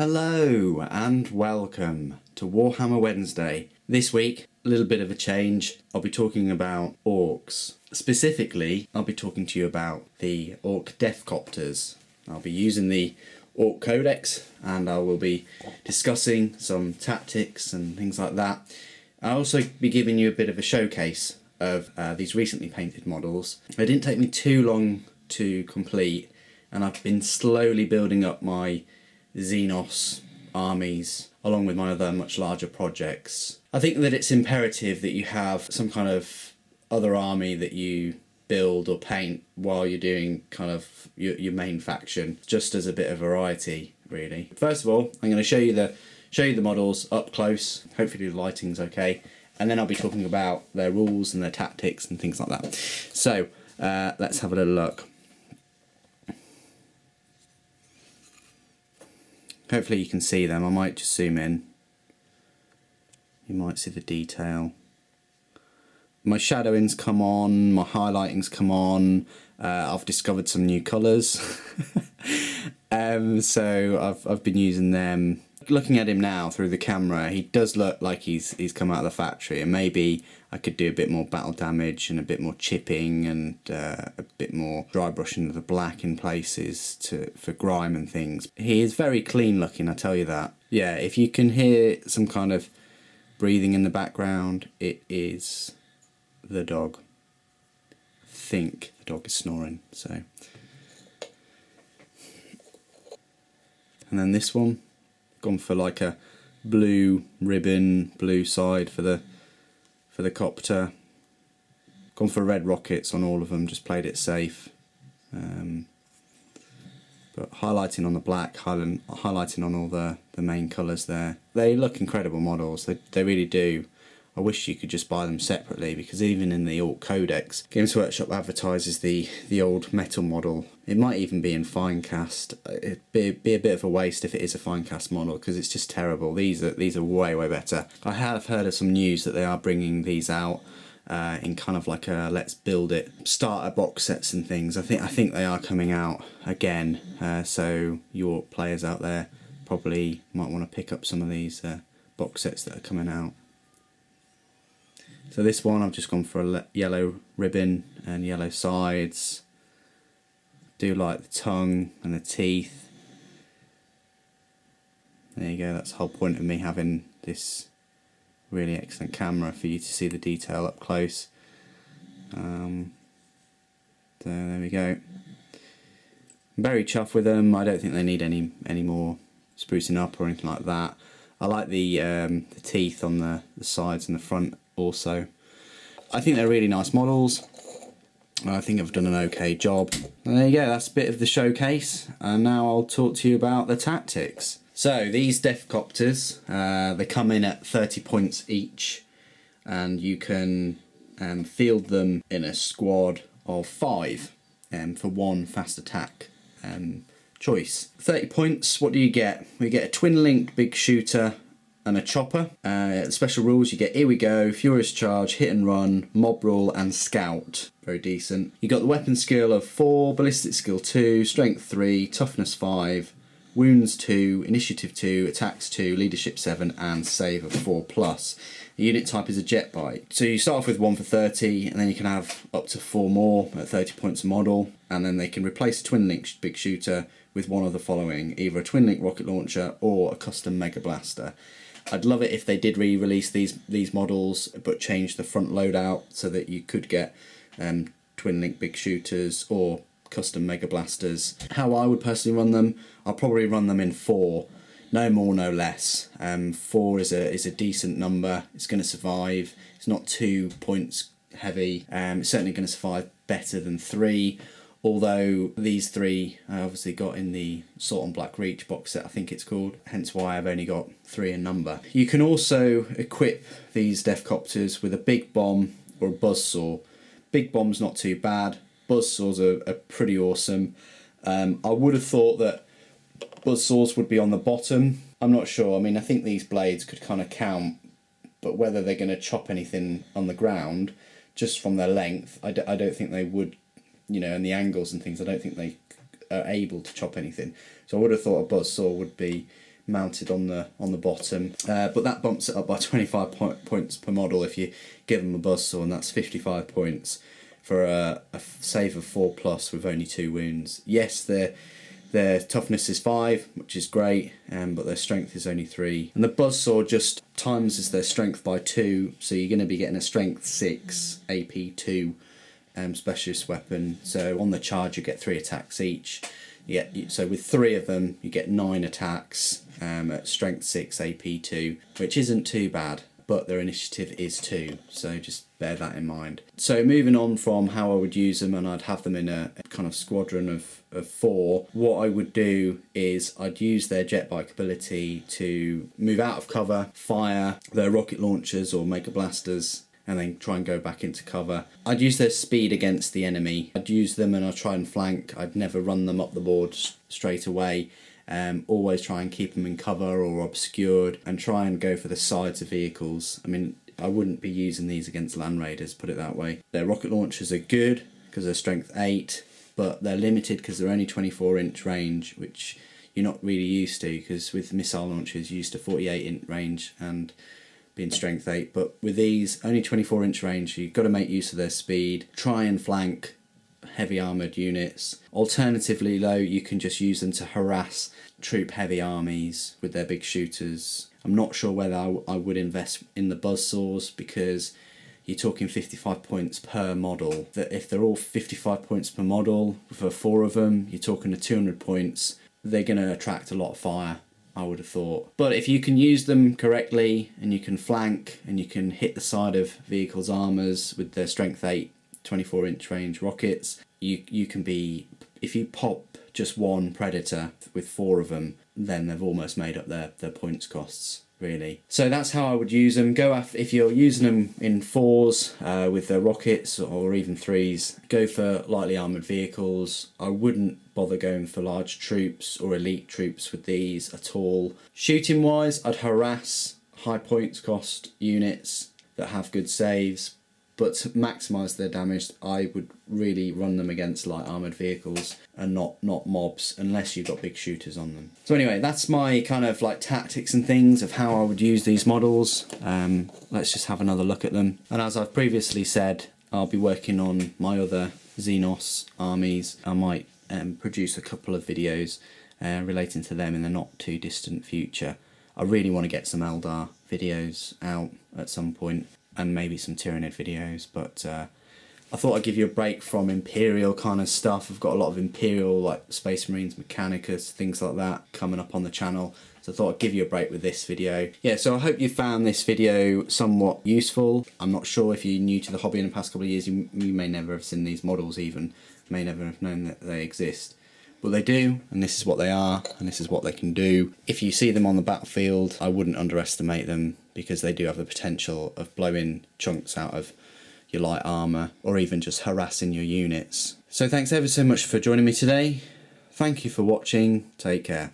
Hello and welcome to Warhammer Wednesday. This week, a little bit of a change. I'll be talking about orcs. Specifically, I'll be talking to you about the Ork DeffKoptas. I'll be using the Ork Codex and I will be discussing some tactics and things like that. I'll also be giving you a bit of a showcase of these recently painted models. It didn't take me too long to complete, and I've been slowly building up my Xenos armies along with my other much larger projects. I think that it's imperative that you have some kind of other army that you build or paint while you're doing kind of your main faction, just as a bit of variety, really. First of all, I'm going to show you the models up close. Hopefully the lighting's okay, and then I'll be talking about their rules and their tactics and things like that. So let's have a little look. Hopefully you can see them. I might just zoom in. You might see the detail. My shadowing's come on, my highlighting's come on. I've discovered some new colours. So I've been using them. Looking at him now through the camera, he does look like he's come out of the factory, and maybe I could do a bit more battle damage and a bit more chipping and a bit more dry brushing of the black in places for grime and things. He is very clean looking, I tell you that. Yeah, if you can hear some kind of breathing in the background, it is the dog. I think the dog is snoring, so. And then this one, gone for like a blue ribbon, blue side for the copter. Gone for red rockets on all of them, just played it safe. But highlighting on the black, highlighting on all the main colours there. They look incredible models, they really do. I wish you could just buy them separately, because even in the Ork Codex, Games Workshop advertises the old metal model. It might even be in fine cast. It'd be a bit of a waste if it is a fine cast model, because it's just terrible. These are way better. I have heard of some news that they are bringing these out in kind of like a let's build it starter box sets and things. I think they are coming out again. So your players out there probably might want to pick up some of these box sets that are coming out. So this one, I've just gone for a yellow ribbon and yellow sides. Do like the tongue and the teeth. There you go, that's the whole point of me having this really excellent camera, for you to see the detail up close. So there we go. I'm very chuffed with them. I don't think they need any more sprucing up or anything like that. I like the teeth on the sides and the front also. I think they're really nice models. I think I've done an okay job. And there you go, that's a bit of the showcase. And now I'll talk to you about the tactics. So these DeffKoptas, they come in at 30 points each, and you can field them in a squad of 5 for 1 fast attack choice. 30 points, what do you get? We get a twin-linked big shooter and a chopper. Special rules, you get Here We Go, Furious Charge, Hit and Run, Mob Rule and Scout. Very decent. You got the weapon skill of 4, ballistic skill 2, strength 3, toughness 5, wounds 2, initiative 2, attacks 2, leadership 7 and save of 4+. The unit type is a jet bike. So you start off with 1 for 30, and then you can have up to 4 more at 30 points a model, and then they can replace a twin-link big shooter with one of the following, either a twin-link rocket launcher or a custom mega blaster. I'd love it if they did re-release these models, but change the front loadout so that you could get twin-link big shooters or custom mega blasters. How I would personally run them, I'll probably run them in 4, no more, no less. 4 is a decent number. It's going to survive. It's not 2 points heavy. It's certainly going to survive better than 3. Although these 3 I obviously got in the Salt and Black Reach box set, I think it's called, hence why I've only got 3 in number. You can also equip these DeffKoptas with a big bomb or a buzzsaw. Big bomb's not too bad, buzzsaws are pretty awesome. I would have thought that buzzsaws would be on the bottom. I'm not sure. I mean, I think these blades could kind of count, but whether they're going to chop anything on the ground just from their length, I don't think they would. You know, and the angles and things, I don't think they are able to chop anything. So I would have thought a buzzsaw would be mounted on the bottom, but that bumps it up by 25 points per model if you give them a buzzsaw, and that's 55 points for a save of 4+ with only 2 wounds. Yes, their toughness is 5, which is great, but their strength is only 3. And the buzzsaw just times their strength by 2, so you're going to be getting a strength 6 AP2 specialist weapon. So on the charge you get 3 attacks each. So with 3 of them you get 9 attacks at strength 6 AP2, which isn't too bad, but their initiative is 2, so just bear that in mind. So moving on from how I would use them, and I'd have them in a kind of squadron of 4, what I would do is I'd use their jet bike ability to move out of cover, fire their rocket launchers or mega blasters, and then try and go back into cover. I'd use their speed against the enemy. I'd use them and I'd try and flank. I'd never run them up the board straight away. Always try and keep them in cover or obscured, and try and go for the sides of vehicles. I mean, I wouldn't be using these against land raiders, put it that way. Their rocket launchers are good because they're strength 8, but they're limited because they're only 24-inch range, which you're not really used to, because with missile launchers you're used to 48-inch range and being strength 8, but with these only 24-inch range, you've got to make use of their speed. Try and flank heavy armoured units. Alternatively though, you can just use them to harass troop heavy armies with their big shooters. I'm not sure whether I would invest in the buzzsaws, because you're talking 55 points per model. That if they're all 55 points per model for 4 of them, you're talking 200 points. They're going to attract a lot of fire, I would have thought. But if you can use them correctly and you can flank and you can hit the side of vehicles' armours with their strength 8 24-inch range rockets, you can be, if you pop just one predator with 4 of them, then they've almost made up their points costs, really. So that's how I would use them. If you're using them in 4s with their rockets, or even 3s, go for lightly armoured vehicles. I wouldn't bother going for large troops or elite troops with these at all. Shooting wise, I'd harass high points cost units that have good saves, but to maximise their damage, I would really run them against light armoured vehicles and not mobs, unless you've got big shooters on them. So anyway, that's my kind of like tactics and things of how I would use these models. Let's just have another look at them. And as I've previously said, I'll be working on my other Xenos armies. I might produce a couple of videos relating to them in the not too distant future. I really want to get some Eldar videos out at some point, and maybe some Tyranid videos, but I thought I'd give you a break from Imperial kind of stuff. I've got a lot of Imperial, like Space Marines, Mechanicus, things like that coming up on the channel, so I thought I'd give you a break with this video. Yeah, so I hope you found this video somewhat useful. I'm not sure if you're new to the hobby in the past couple of years, you may never have seen these models even, may never have known that they exist. But they do, and this is what they are, and this is what they can do. If you see them on the battlefield, I wouldn't underestimate them, because they do have the potential of blowing chunks out of your light armour, or even just harassing your units. So thanks ever so much for joining me today. Thank you for watching. Take care.